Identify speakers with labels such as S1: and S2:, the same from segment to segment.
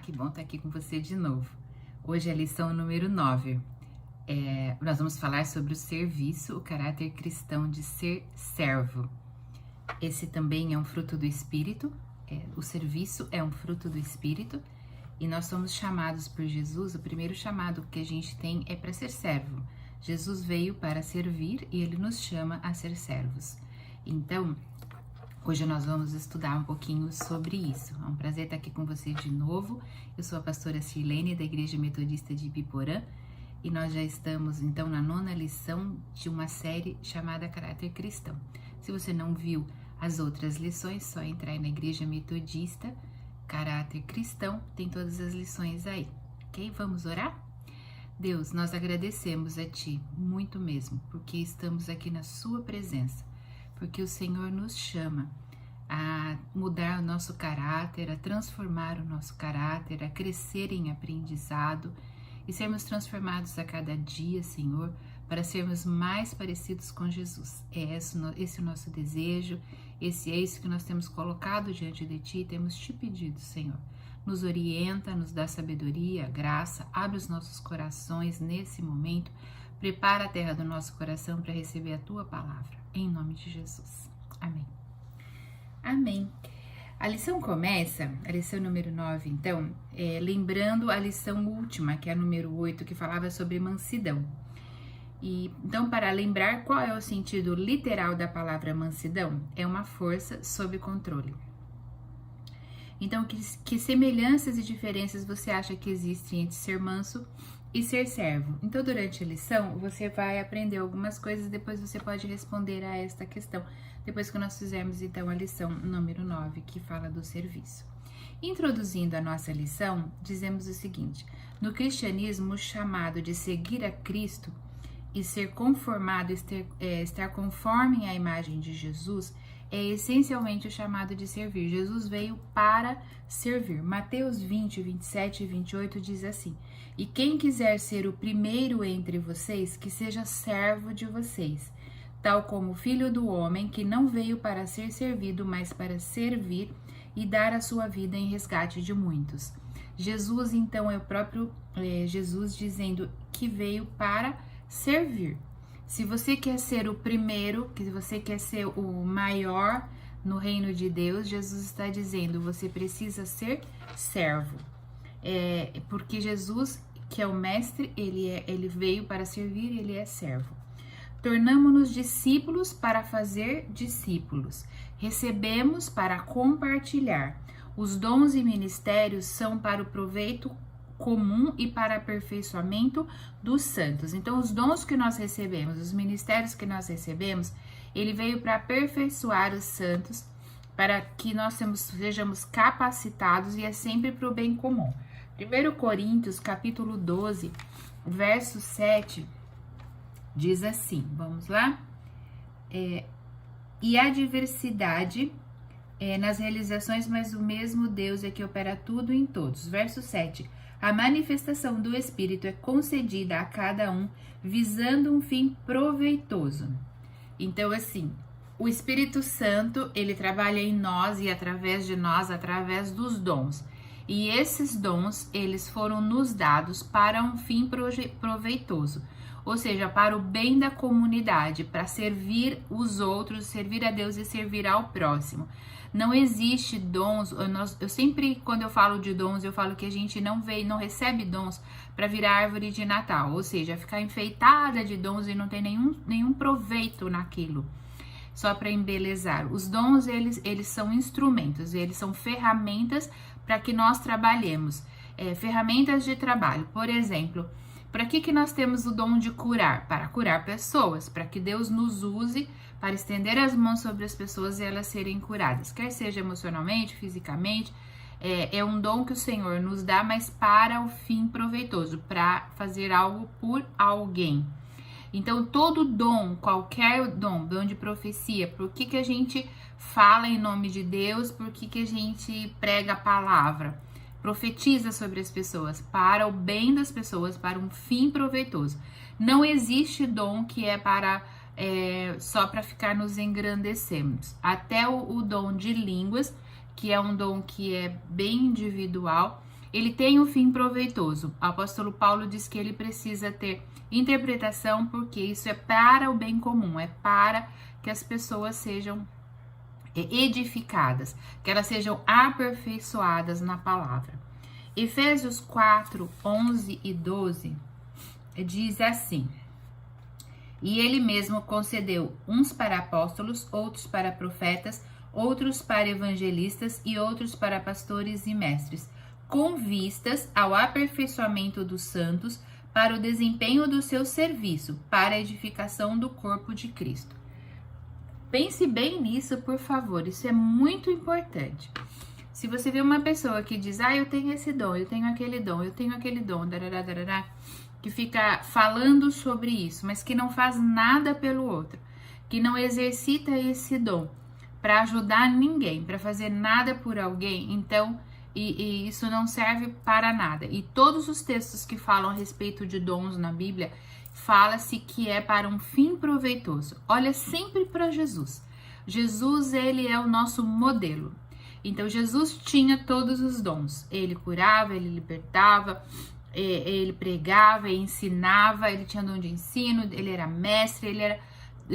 S1: que bom estar aqui com você de novo. Hoje é a lição número 9. Nós vamos falar sobre o serviço, o caráter cristão de ser servo. Esse também é um fruto do Espírito, o serviço é um fruto do Espírito e nós somos chamados por Jesus. O primeiro chamado que a gente tem é para ser servo. Jesus veio para servir e ele nos chama a ser servos. Então, hoje nós vamos estudar um pouquinho sobre isso. É um prazer estar aqui com vocês de novo. Eu sou a pastora Sirlene, da Igreja Metodista de Ibiporã, e nós já estamos, então, na 9ª lição de uma série chamada Caráter Cristão. Se você não viu as outras lições, só entrar aí na Igreja Metodista, Caráter Cristão, tem todas as lições aí, ok? Vamos orar? Deus, nós agradecemos a Ti, muito mesmo, porque estamos aqui na Sua presença, porque o Senhor nos chama a mudar o nosso caráter, a transformar o nosso caráter, a crescer em aprendizado e sermos transformados a cada dia, Senhor, para sermos mais parecidos com Jesus. É esse o nosso desejo, é isso que nós temos colocado diante de Ti, temos Te pedido, Senhor. Nos orienta, nos dá sabedoria, graça, abre os nossos corações nesse momento, prepara a terra do nosso coração para receber a Tua palavra. Em nome de Jesus. Amém. Amém. A lição começa, a lição número 9, então, lembrando a lição última, que é a número 8, que falava sobre mansidão. E então, para lembrar qual é o sentido literal da palavra mansidão, é uma força sob controle. Então, que semelhanças e diferenças você acha que existem entre ser manso e ser servo? Então, durante a lição, você vai aprender algumas coisas, depois você pode responder a esta questão, depois que nós fizermos, então, a lição número 9, que fala do serviço. Introduzindo a nossa lição, dizemos o seguinte: no cristianismo, o chamado de seguir a Cristo e ser conformado, estar conforme à imagem de Jesus, é essencialmente o chamado de servir. Jesus veio para servir. Mateus 20, 27 e 28 diz assim: e quem quiser ser o primeiro entre vocês, que seja servo de vocês, tal como o Filho do Homem, que não veio para ser servido, mas para servir e dar a sua vida em resgate de muitos. Jesus, então, é o próprio Jesus dizendo que veio para servir. Se você quer ser o primeiro, que você quer ser o maior no reino de Deus, Jesus está dizendo, você precisa ser servo. Porque Jesus, que é o mestre, ele veio para servir, ele é servo. Tornamo-nos discípulos para fazer discípulos. Recebemos para compartilhar. Os dons e ministérios são para o proveito comum e para aperfeiçoamento dos santos. Então, os dons que nós recebemos, os ministérios que nós recebemos, ele veio para aperfeiçoar os santos, para que nós sejamos capacitados, e é sempre para o bem comum. 1 Coríntios, capítulo 12, verso 7, diz assim, vamos lá? E há diversidade nas realizações, mas o mesmo Deus é que opera tudo em todos. Verso 7, a manifestação do Espírito é concedida a cada um, visando um fim proveitoso. Então, assim, o Espírito Santo, ele trabalha em nós e através de nós, através dos dons. E esses dons, eles foram nos dados para um fim proveitoso. Ou seja, para o bem da comunidade, para servir os outros, servir a Deus e servir ao próximo. Não existe dons, eu sempre, quando eu falo de dons, eu falo que a gente não recebe dons para virar árvore de Natal, ou seja, ficar enfeitada de dons e não tem nenhum proveito naquilo, só para embelezar. Os dons, eles são instrumentos, eles são ferramentas para que nós trabalhemos, ferramentas de trabalho. Por exemplo, para que nós temos o dom de curar? Para curar pessoas, para que Deus nos use para estender as mãos sobre as pessoas e elas serem curadas, quer seja emocionalmente, fisicamente. É um dom que o Senhor nos dá, mas para o fim proveitoso, para fazer algo por alguém. Então, todo dom, qualquer dom de profecia, por que a gente fala em nome de Deus, por que a gente prega a palavra? Profetiza sobre as pessoas, para o bem das pessoas, para um fim proveitoso. Não existe dom que é para só para ficar nos engrandecendo. Até o dom de línguas, que é um dom que é bem individual, ele tem um fim proveitoso. O apóstolo Paulo diz que ele precisa ter interpretação, porque isso é para o bem comum, é para que as pessoas sejam edificadas, que elas sejam aperfeiçoadas na palavra. Efésios 4, 11 e 12 diz assim: e ele mesmo concedeu uns para apóstolos, outros para profetas, outros para evangelistas e outros para pastores e mestres, com vistas ao aperfeiçoamento dos santos, para o desempenho do seu serviço, para a edificação do corpo de Cristo. Pense bem nisso, por favor, isso é muito importante. Se você vê uma pessoa que diz, eu tenho esse dom, eu tenho aquele dom, que fica falando sobre isso, mas que não faz nada pelo outro, que não exercita esse dom para ajudar ninguém, para fazer nada por alguém, então, e isso não serve para nada. E todos os textos que falam a respeito de dons na Bíblia, fala-se que é para um fim proveitoso. Olha sempre para Jesus. Jesus, ele é o nosso modelo. Então, Jesus tinha todos os dons. Ele curava, ele libertava, ele pregava, ele ensinava, ele tinha dom de ensino, ele era mestre, ele era...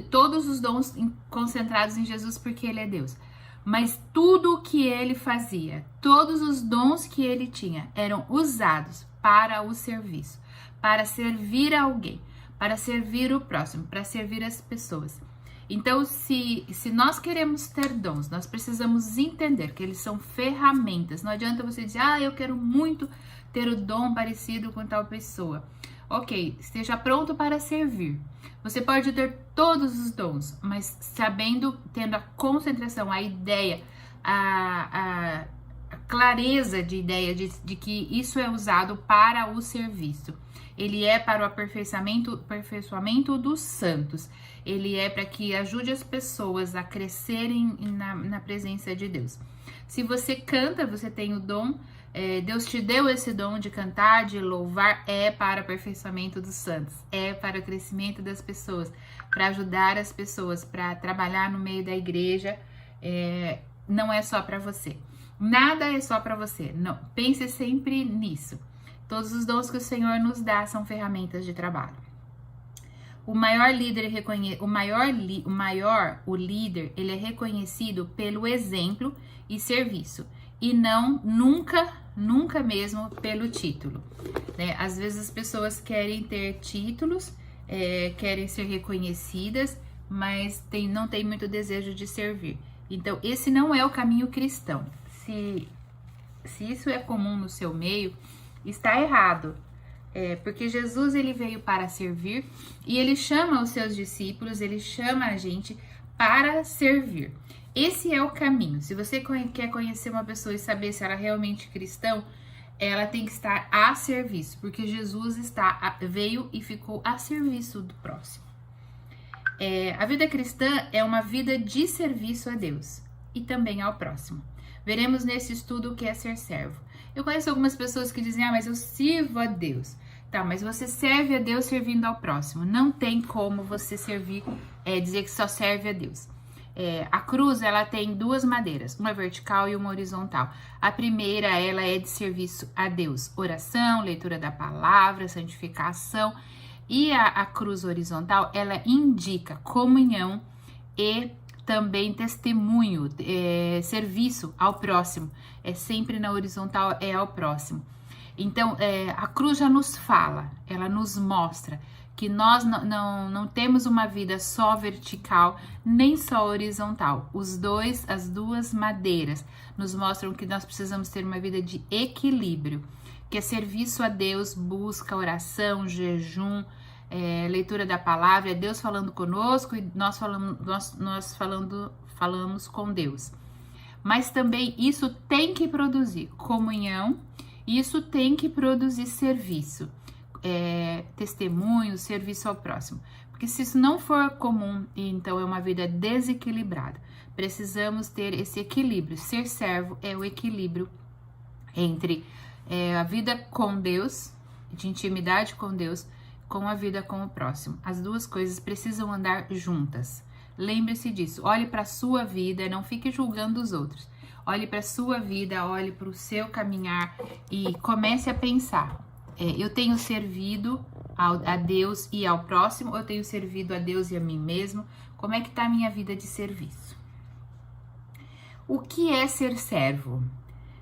S1: Todos os dons concentrados em Jesus, porque ele é Deus. Mas tudo o que ele fazia, todos os dons que ele tinha, eram usados para o serviço, para servir a alguém, para servir o próximo, para servir as pessoas. Então, se nós queremos ter dons, nós precisamos entender que eles são ferramentas. Não adianta você dizer, eu quero muito ter o dom parecido com tal pessoa. Ok, esteja pronto para servir. Você pode ter todos os dons, mas sabendo, tendo a concentração, a ideia, a clareza de ideia de que isso é usado para o serviço. Ele é para o aperfeiçoamento dos santos. Ele é para que ajude as pessoas a crescerem na presença de Deus. Se você canta, você tem o dom, Deus te deu esse dom de cantar, de louvar, é para o aperfeiçoamento dos santos, é para o crescimento das pessoas, para ajudar as pessoas, para trabalhar no meio da igreja, não é só para você. Nada é só para você, não. Pense sempre nisso. Todos os dons que o Senhor nos dá são ferramentas de trabalho. O líder, ele é reconhecido pelo exemplo e serviço, e não nunca mesmo pelo título, né? Às vezes as pessoas querem ter títulos, querem ser reconhecidas, mas não tem muito desejo de servir. Então, esse não é o caminho cristão. Se isso é comum no seu meio, está errado. Porque Jesus, ele veio para servir e ele chama os seus discípulos, ele chama a gente para servir. Esse é o caminho. Se você quer conhecer uma pessoa e saber se ela é realmente cristã, ela tem que estar a serviço, porque Jesus veio e ficou a serviço do próximo. A vida cristã é uma vida de serviço a Deus e também ao próximo. Veremos nesse estudo o que é ser servo. Eu conheço algumas pessoas que dizem, mas eu sirvo a Deus. Tá, mas você serve a Deus servindo ao próximo. Não tem como você servir, dizer que só serve a Deus. A cruz, ela tem duas madeiras, uma vertical e uma horizontal. A primeira, ela é de serviço a Deus. Oração, leitura da palavra, santificação. E a cruz horizontal, ela indica comunhão e também testemunho, serviço ao próximo. Sempre na horizontal, ao próximo. Então, a cruz já nos fala, ela nos mostra que nós não temos uma vida só vertical, nem só horizontal. As duas madeiras nos mostram que nós precisamos ter uma vida de equilíbrio, que é serviço a Deus, busca, oração, jejum, leitura da palavra, é Deus falando conosco e nós falamos com Deus. Mas também isso tem que produzir comunhão, isso tem que produzir serviço, testemunho, serviço ao próximo. Porque se isso não for comum, então é uma vida desequilibrada. Precisamos ter esse equilíbrio. Ser servo é o equilíbrio entre a vida com Deus, de intimidade com Deus, com a vida com o próximo. As duas coisas precisam andar juntas. Lembre-se disso. Olhe para a sua vida, não fique julgando os outros. olhe para a sua vida, olhe para o seu caminhar e comece a pensar. Eu tenho servido a Deus e ao próximo, eu tenho servido a Deus e a mim mesmo? Como é que está a minha vida de serviço? O que é ser servo?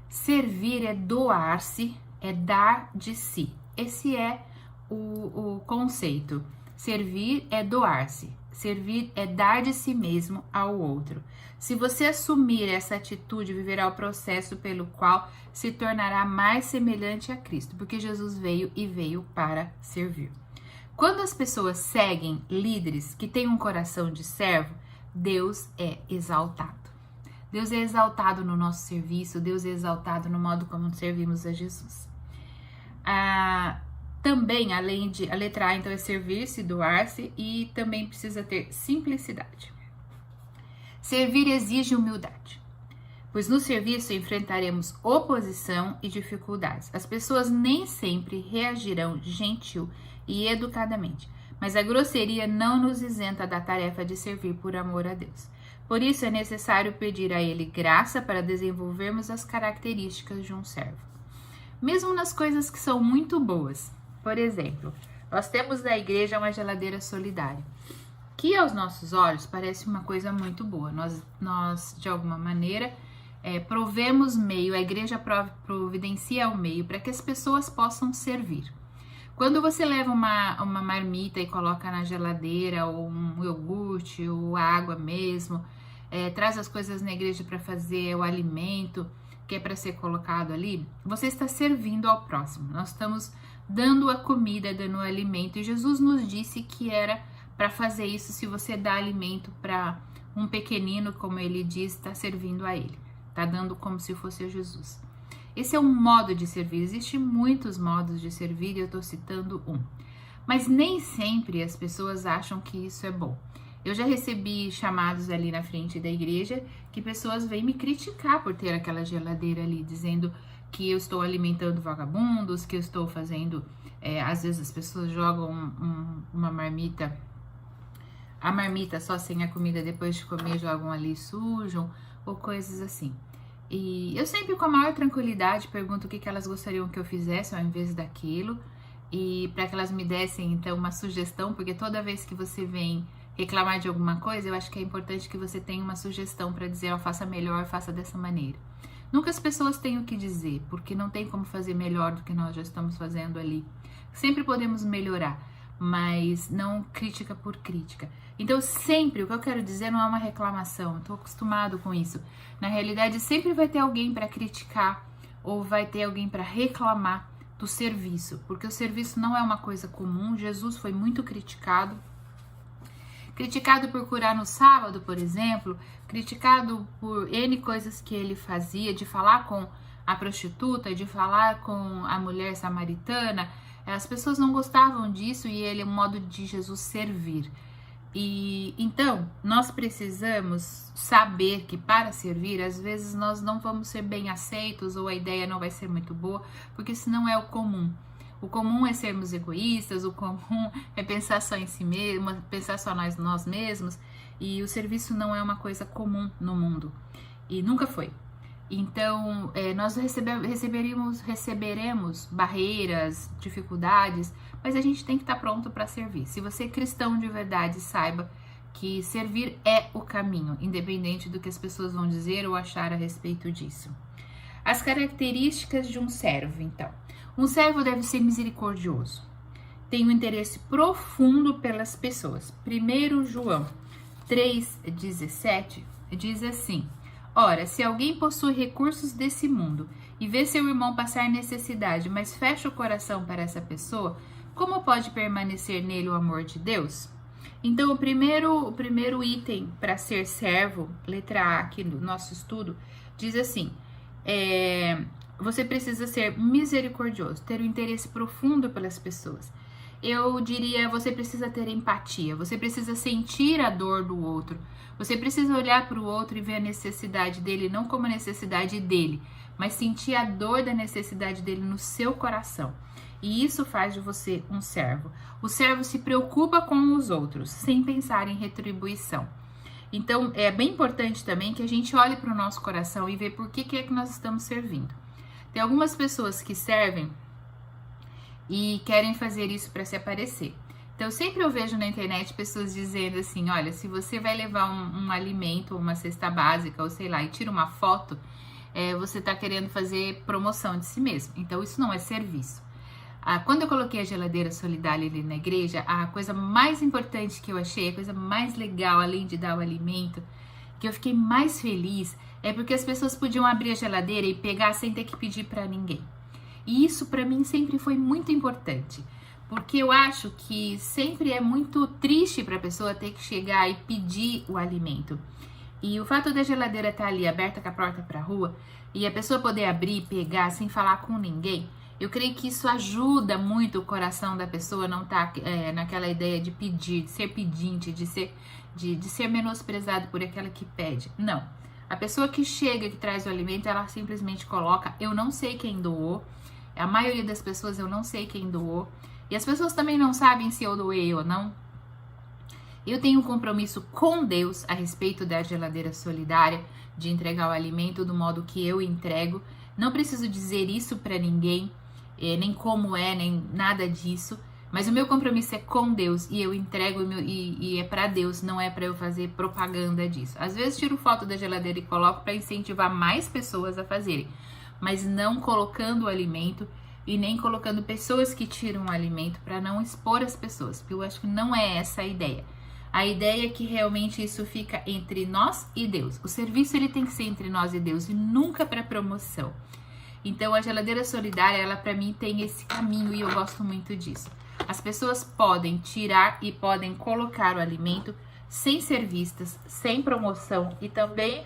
S1: Servir é doar-se, é dar de si. Esse é o conceito. Servir é doar-se. Servir é dar de si mesmo ao outro. Se você assumir essa atitude, viverá o processo pelo qual se tornará mais semelhante a Cristo, porque Jesus veio para servir. Quando as pessoas seguem líderes que têm um coração de servo, Deus é exaltado. Deus é exaltado no nosso serviço, Deus é exaltado no modo como servimos a Jesus. Também, além de a letra A, então, é servir-se, doar-se, e também precisa ter simplicidade. Servir exige humildade, pois no serviço enfrentaremos oposição e dificuldades. As pessoas nem sempre reagirão gentil e educadamente, mas a grosseria não nos isenta da tarefa de servir por amor a Deus. Por isso é necessário pedir a Ele graça para desenvolvermos as características de um servo. Mesmo nas coisas que são muito boas. Por exemplo, nós temos na igreja uma geladeira solidária, que aos nossos olhos parece uma coisa muito boa. Nós de alguma maneira, provemos meio, a igreja providencia o meio para que as pessoas possam servir. Quando você leva uma marmita e coloca na geladeira, ou um iogurte, ou água mesmo, traz as coisas na igreja para fazer o alimento que é para ser colocado ali, você está servindo ao próximo. Nós estamos dando a comida, dando o alimento, e Jesus nos disse que era para fazer isso. Se você dá alimento para um pequenino, como ele diz, está servindo a ele, está dando como se fosse a Jesus. Esse é um modo de servir. Existem muitos modos de servir e eu estou citando um. Mas nem sempre as pessoas acham que isso é bom. Eu já recebi chamados ali na frente da igreja que pessoas vêm me criticar por ter aquela geladeira ali, dizendo que eu estou alimentando vagabundos, que eu estou fazendo... às vezes as pessoas jogam uma marmita, a marmita só sem a comida, depois de comer jogam ali, sujam, ou coisas assim. E eu sempre, com a maior tranquilidade, pergunto o que elas gostariam que eu fizesse ao invés daquilo, e para que elas me dessem, então, uma sugestão, porque toda vez que você vem reclamar de alguma coisa, eu acho que é importante que você tenha uma sugestão para dizer, faça melhor, faça dessa maneira. Nunca as pessoas têm o que dizer, porque não tem como fazer melhor do que nós já estamos fazendo ali. Sempre podemos melhorar, mas não crítica por crítica. Então, sempre, o que eu quero dizer não é uma reclamação, estou acostumado com isso. Na realidade, sempre vai ter alguém para criticar ou vai ter alguém para reclamar do serviço, porque o serviço não é uma coisa comum. Jesus foi muito criticado por curar no sábado, por exemplo, criticado por N coisas que ele fazia, de falar com a prostituta, de falar com a mulher samaritana. As pessoas não gostavam disso e ele é um modo de Jesus servir. E então, nós precisamos saber que para servir, às vezes nós não vamos ser bem aceitos ou a ideia não vai ser muito boa, porque isso não é o comum. O comum é sermos egoístas, o comum é pensar só em si mesmo, pensar só nós mesmos, e o serviço não é uma coisa comum no mundo, e nunca foi. Então, nós receberemos barreiras, dificuldades, mas a gente tem que estar pronto para servir. Se você é cristão de verdade, saiba que servir é o caminho, independente do que as pessoas vão dizer ou achar a respeito disso. As características de um servo, então. Um servo deve ser misericordioso, tem um interesse profundo pelas pessoas. 1 João 3,17 diz assim: ora, se alguém possui recursos desse mundo e vê seu irmão passar necessidade, mas fecha o coração para essa pessoa, como pode permanecer nele o amor de Deus? Então, o primeiro item para ser servo, letra A aqui no nosso estudo, diz assim: você precisa ser misericordioso, ter um interesse profundo pelas pessoas. Eu diria, você precisa ter empatia, você precisa sentir a dor do outro, você precisa olhar para o outro e ver a necessidade dele, não como a necessidade dele, mas sentir a dor da necessidade dele no seu coração. E isso faz de você um servo. O servo se preocupa com os outros, sem pensar em retribuição. Então, é bem importante também que a gente olhe para o nosso coração e veja por que é que nós estamos servindo. Tem algumas pessoas que servem e querem fazer isso para se aparecer. Então, sempre eu vejo na internet pessoas dizendo assim, olha, se você vai levar um alimento, uma cesta básica, ou sei lá, e tira uma foto, você está querendo fazer promoção de si mesmo. Então, isso não é serviço. Quando eu coloquei a geladeira solidária ali na igreja, a coisa mais importante que eu achei, a coisa mais legal, além de dar o alimento, que eu fiquei mais feliz, é porque as pessoas podiam abrir a geladeira e pegar sem ter que pedir para ninguém. E isso para mim sempre foi muito importante, porque eu acho que sempre é muito triste para a pessoa ter que chegar e pedir o alimento. E o fato da geladeira estar ali aberta com a porta para a rua e a pessoa poder abrir e pegar sem falar com ninguém, eu creio que isso ajuda muito o coração da pessoa não estar naquela ideia de pedir, de ser pedinte, de ser menosprezado por aquela que pede. Não. A pessoa que chega, que traz o alimento, ela simplesmente coloca, eu não sei quem doou. A maioria das pessoas eu não sei quem doou. E as pessoas também não sabem se eu doei ou não. Eu tenho um compromisso com Deus a respeito da geladeira solidária, de entregar o alimento do modo que eu entrego. Não preciso dizer isso para ninguém, nem como nem nada disso. Mas o meu compromisso é com Deus e eu entrego e é para Deus, não é para eu fazer propaganda disso. Às vezes tiro foto da geladeira e coloco para incentivar mais pessoas a fazerem, mas não colocando o alimento e nem colocando pessoas que tiram o alimento para não expor as pessoas, porque eu acho que não é essa a ideia. A ideia é que realmente isso fica entre nós e Deus. O serviço ele tem que ser entre nós e Deus e nunca para promoção. Então a geladeira solidária, ela para mim tem esse caminho e eu gosto muito disso. As pessoas podem tirar e podem colocar o alimento sem ser vistas, sem promoção e também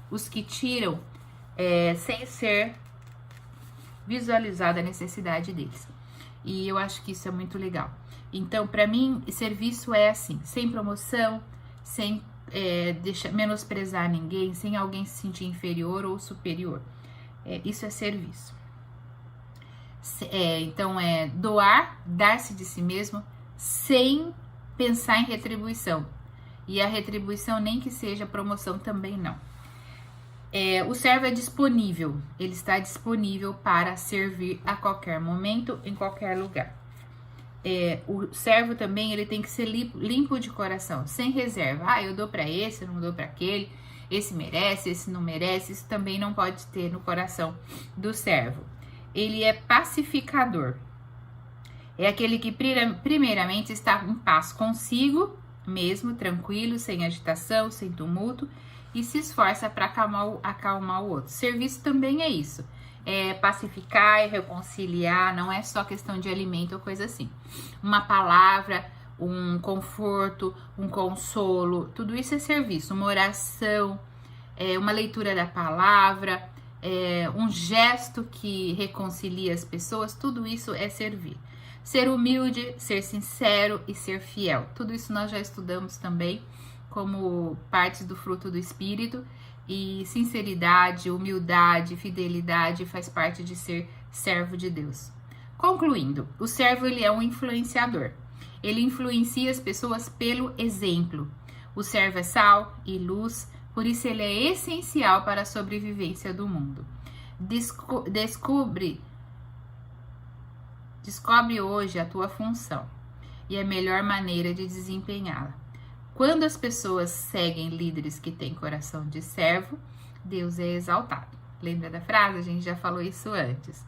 S1: os que tiram sem ser visualizada a necessidade deles. E eu acho que isso é muito legal. Então, para mim, serviço é assim, sem promoção, sem menosprezar ninguém, sem alguém se sentir inferior ou superior. Isso é serviço. Então, doar, dar-se de si mesmo, sem pensar em retribuição. E a retribuição, nem que seja promoção, também não. O servo é disponível, ele está disponível para servir a qualquer momento, em qualquer lugar. O servo também, ele tem que ser limpo de coração, sem reserva. Eu dou para esse, eu não dou para aquele, esse merece, esse não merece. Isso também não pode ter no coração do servo. Ele é pacificador. É aquele que primeiramente está em paz consigo mesmo, tranquilo, sem agitação, sem tumulto, e se esforça para acalmar o outro. Serviço também é isso. É pacificar, é reconciliar, não é só questão de alimento ou coisa assim. Uma palavra, um conforto, um consolo, tudo isso é serviço. Uma oração, uma leitura da palavra, um gesto que reconcilia as pessoas, tudo isso é servir. Ser humilde, ser sincero e ser fiel. Tudo isso nós já estudamos também como partes do fruto do Espírito. E sinceridade, humildade, fidelidade faz parte de ser servo de Deus. Concluindo, o servo ele é um influenciador. Ele influencia as pessoas pelo exemplo. O servo é sal e luz, por isso ele é essencial para a sobrevivência do mundo. Descobre hoje a tua função e a melhor maneira de desempenhá-la. Quando as pessoas seguem líderes que têm coração de servo, Deus é exaltado. Lembra da frase? A gente já falou isso antes.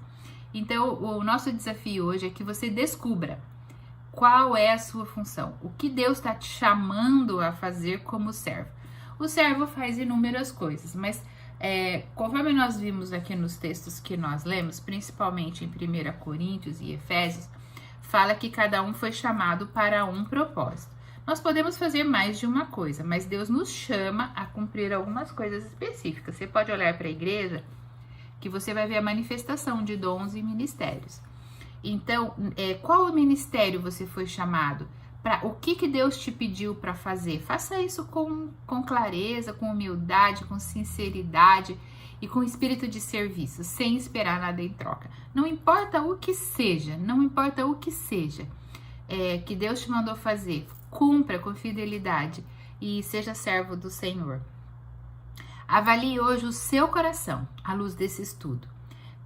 S1: Então, o nosso desafio hoje é que você descubra qual é a sua função. O que Deus está te chamando a fazer como servo. O servo faz inúmeras coisas, mas conforme nós vimos aqui nos textos que nós lemos, principalmente em 1 Coríntios e Efésios, fala que cada um foi chamado para um propósito. Nós podemos fazer mais de uma coisa, mas Deus nos chama a cumprir algumas coisas específicas. Você pode olhar para a igreja que você vai ver a manifestação de dons e ministérios. Então, qual ministério você foi chamado? O que Deus te pediu para fazer? Faça isso com clareza, com humildade, com sinceridade e com espírito de serviço, sem esperar nada em troca. Não importa o que seja, que Deus te mandou fazer, cumpra com fidelidade e seja servo do Senhor. Avalie hoje o seu coração à luz desse estudo.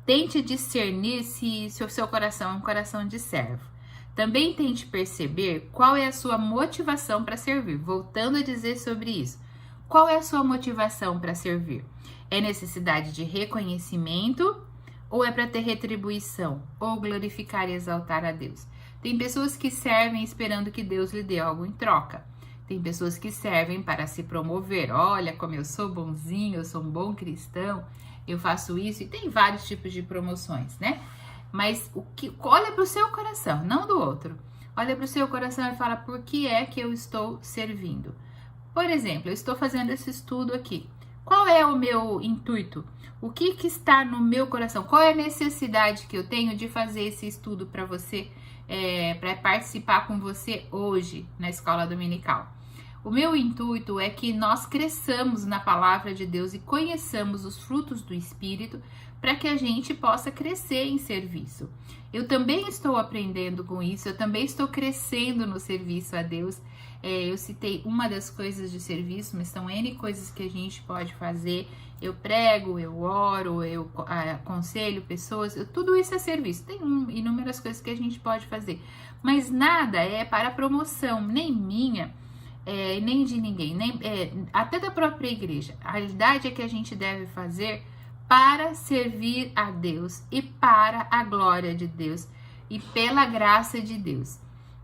S1: Tente discernir se o seu coração é um coração de servo. Também tente perceber qual é a sua motivação para servir. Voltando a dizer sobre isso. Qual é a sua motivação para servir? É necessidade de reconhecimento ou é para ter retribuição? Ou glorificar e exaltar a Deus? Tem pessoas que servem esperando que Deus lhe dê algo em troca. Tem pessoas que servem para se promover. Olha como eu sou bonzinho, eu sou um bom cristão, eu faço isso. E tem vários tipos de promoções, né? Mas olha para o seu coração, não do outro. Olha para o seu coração e fala, por que é que eu estou servindo? Por exemplo, eu estou fazendo esse estudo aqui. Qual é o meu intuito? O que está no meu coração? Qual é a necessidade que eu tenho de fazer esse estudo para você, para participar com você hoje na escola dominical? O meu intuito é que nós cresçamos na palavra de Deus e conheçamos os frutos do Espírito para que a gente possa crescer em serviço. Eu também estou aprendendo com isso, eu também estou crescendo no serviço a Deus. Eu citei uma das coisas de serviço, mas são N coisas que a gente pode fazer. Eu prego, eu oro, eu aconselho pessoas, tudo isso é serviço. Tem inúmeras coisas que a gente pode fazer, mas nada é para promoção, nem minha, nem de ninguém, até da própria igreja. A realidade é que a gente deve fazer para servir a Deus e para a glória de Deus e pela graça de Deus.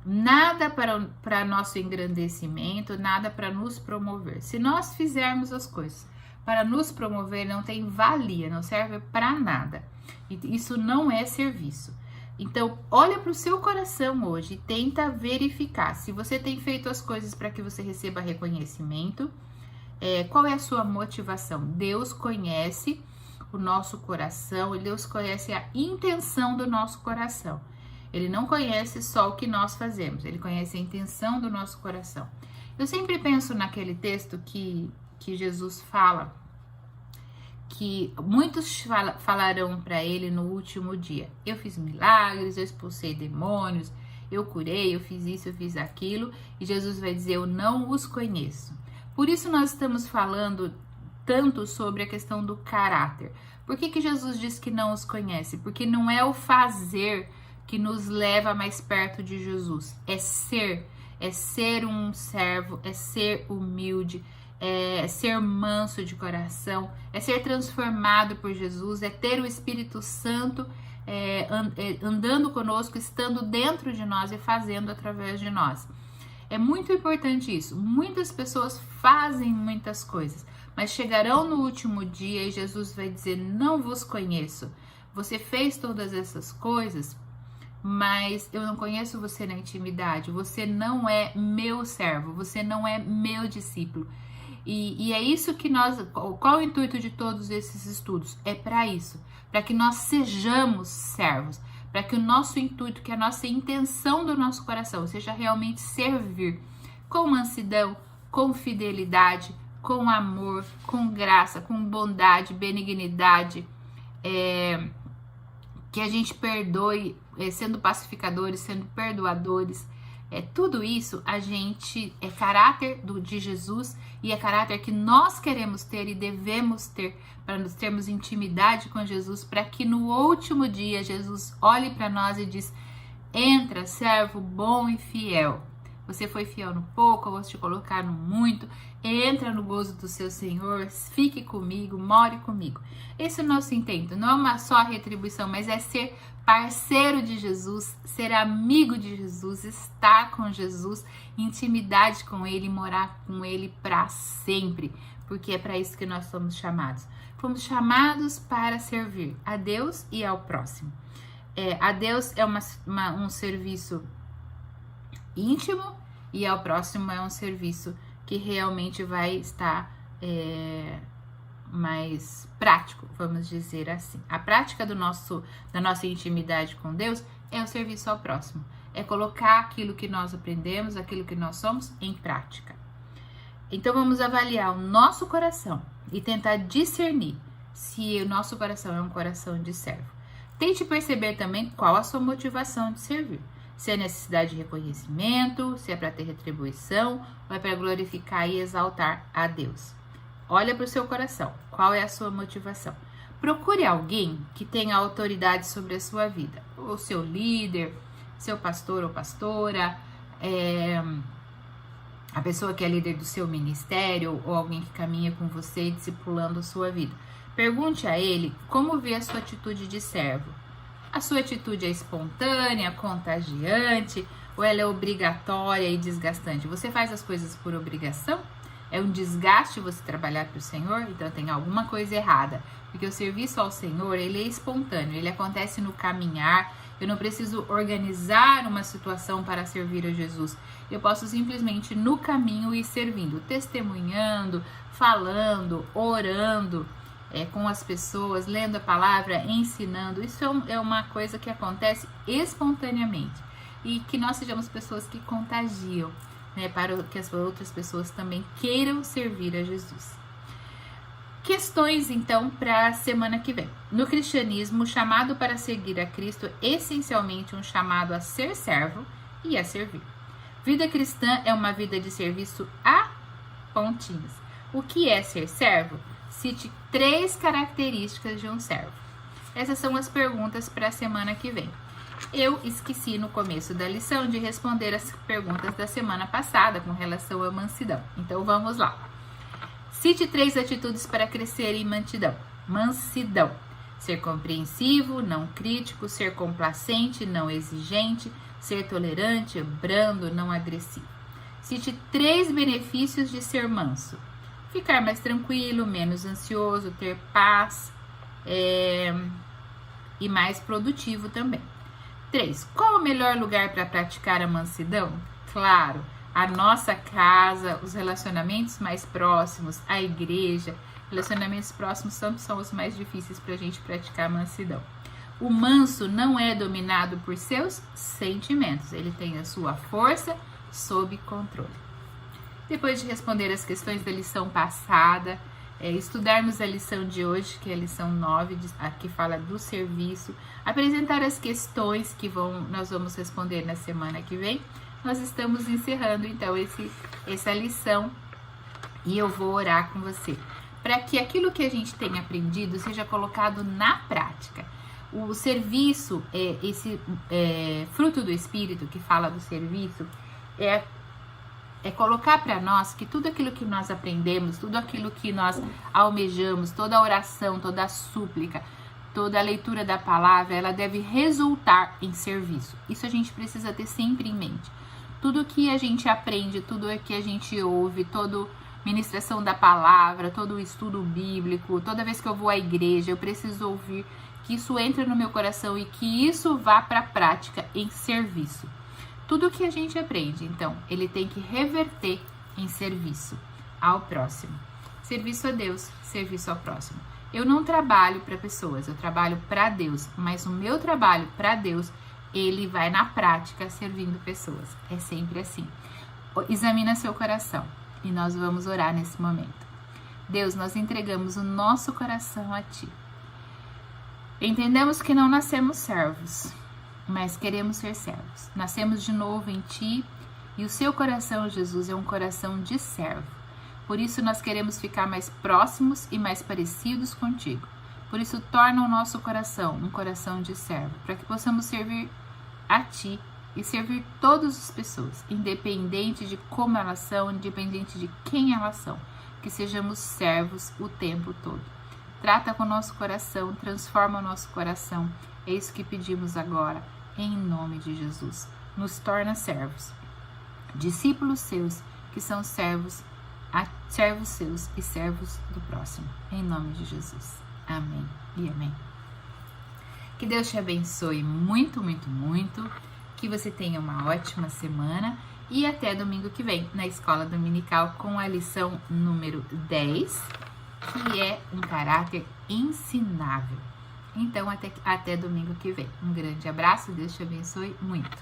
S1: Nada para nosso engrandecimento, nada para nos promover. Se nós fizermos as coisas para nos promover, não tem valia, não serve para nada. Isso não é serviço. Então, olha para o seu coração hoje e tenta verificar se você tem feito as coisas para que você receba reconhecimento. Qual é a sua motivação? Deus conhece o nosso coração e Deus conhece a intenção do nosso coração. Ele não conhece só o que nós fazemos, ele conhece a intenção do nosso coração. Eu sempre penso naquele texto que Jesus fala, que muitos falarão para ele no último dia. Eu fiz milagres, eu expulsei demônios, eu curei, eu fiz isso, eu fiz aquilo. E Jesus vai dizer, eu não os conheço. Por isso nós estamos falando tanto sobre a questão do caráter. Por que Jesus diz que não os conhece? Porque não é o fazer que nos leva mais perto de Jesus. É ser um servo, é ser humilde, é ser manso de coração, é ser transformado por Jesus, é ter o Espírito Santo andando conosco, estando dentro de nós e fazendo através de nós. É muito importante isso. Muitas pessoas fazem muitas coisas, mas chegarão no último dia e Jesus vai dizer, não vos conheço. Você fez todas essas coisas, mas eu não conheço você na intimidade. Você não é meu servo, você não é meu discípulo. E é isso que qual é o intuito de todos esses estudos? É para isso, para que nós sejamos servos, para que o nosso intuito, que a nossa intenção do nosso coração seja realmente servir com mansidão, com fidelidade, com amor, com graça, com bondade, benignidade, que a gente perdoe, sendo pacificadores, sendo perdoadores. Tudo isso a gente é caráter de Jesus e é caráter que nós queremos ter e devemos ter para nos termos intimidade com Jesus, para que no último dia Jesus olhe para nós e diz, entra, servo bom e fiel. Você foi fiel no pouco, eu vou te colocar no muito. Entra no gozo do seu Senhor, fique comigo, more comigo. Esse é o nosso intento, não é uma só retribuição, mas é ser parceiro de Jesus, ser amigo de Jesus, estar com Jesus, intimidade com Ele, morar com Ele para sempre, porque é para isso que nós somos chamados. Fomos chamados para servir a Deus e ao próximo. A Deus é um serviço íntimo e ao próximo é um serviço que realmente vai estar mais prático, vamos dizer assim. A prática da nossa intimidade com Deus é o serviço ao próximo, é colocar aquilo que nós aprendemos, aquilo que nós somos em prática. Então vamos avaliar o nosso coração e tentar discernir se o nosso coração é um coração de servo. Tente perceber também qual a sua motivação de servir. Se é necessidade de reconhecimento, se é para ter retribuição, ou é para glorificar e exaltar a Deus. Olha para o seu coração, qual é a sua motivação? Procure alguém que tenha autoridade sobre a sua vida, o seu líder, seu pastor ou pastora, a pessoa que é líder do seu ministério ou alguém que caminha com você discipulando a sua vida. Pergunte a ele como vê a sua atitude de servo. A sua atitude é espontânea, contagiante, ou ela é obrigatória e desgastante? Você faz as coisas por obrigação? É um desgaste você trabalhar para o Senhor? Então tem alguma coisa errada. Porque o serviço ao Senhor, ele é espontâneo, ele acontece no caminhar. Eu não preciso organizar uma situação para servir a Jesus. Eu posso simplesmente no caminho ir servindo, testemunhando, falando, orando com as pessoas, lendo a palavra, ensinando. Isso é uma coisa que acontece espontaneamente. E que nós sejamos pessoas que contagiam, né, para que as outras pessoas também queiram servir a Jesus. Questões, então, para a semana que vem. No cristianismo, o chamado para seguir a Cristo é essencialmente um chamado a ser servo e a servir. Vida cristã é uma vida de serviço a pontinhos. O que é ser servo? Cite 3 características de um servo. Essas são as perguntas para a semana que vem. Eu esqueci no começo da lição de responder as perguntas da semana passada com relação à mansidão. Então vamos lá. Cite 3 atitudes para crescer em mansidão. Ser compreensivo, não crítico, ser complacente, não exigente, ser tolerante, brando, não agressivo. Cite 3 benefícios de ser manso. Ficar mais tranquilo, menos ansioso, ter paz e mais produtivo também. 3. Qual o melhor lugar para praticar a mansidão? Claro, a nossa casa, os relacionamentos mais próximos, a igreja. Relacionamentos próximos são os mais difíceis para a gente praticar a mansidão. O manso não é dominado por seus sentimentos, ele tem a sua força sob controle. Depois de responder as questões da lição passada, estudarmos a lição de hoje, que é a lição 9, que fala do serviço, apresentar as questões que nós vamos responder na semana que vem, nós estamos encerrando então essa lição e eu vou orar com você, para que aquilo que a gente tem aprendido seja colocado na prática. O serviço, esse fruto do Espírito que fala do serviço, é colocar para nós que tudo aquilo que nós aprendemos, tudo aquilo que nós almejamos, toda a oração, toda a súplica, toda a leitura da palavra, ela deve resultar em serviço. Isso a gente precisa ter sempre em mente. Tudo que a gente aprende, tudo que a gente ouve, toda ministração da palavra, todo o estudo bíblico, toda vez que eu vou à igreja, eu preciso ouvir que isso entre no meu coração e que isso vá para a prática em serviço. Tudo que a gente aprende, então, ele tem que reverter em serviço ao próximo. Serviço a Deus, serviço ao próximo. Eu não trabalho para pessoas, eu trabalho para Deus, mas o meu trabalho para Deus, ele vai na prática servindo pessoas. É sempre assim. Examina seu coração e nós vamos orar nesse momento. Deus, nós entregamos o nosso coração a Ti. Entendemos que não nascemos servos, mas queremos ser servos. Nascemos de novo em Ti e o seu coração, Jesus, é um coração de servo. Por isso nós queremos ficar mais próximos e mais parecidos contigo. Por isso torna o nosso coração um coração de servo, para que possamos servir a Ti e servir todas as pessoas, independente de como elas são, independente de quem elas são, que sejamos servos o tempo todo. Trata com o nosso coração, transforma o nosso coração. É isso que pedimos agora, em nome de Jesus. Nos torna servos, discípulos seus, que são servos seus e servos do próximo. Em nome de Jesus. Amém e amém. Que Deus te abençoe muito, muito, muito. Que você tenha uma ótima semana. E até domingo que vem, na Escola Dominical, com a lição número 10, que é um caráter ensinável. Então, até domingo que vem. Um grande abraço, Deus te abençoe muito.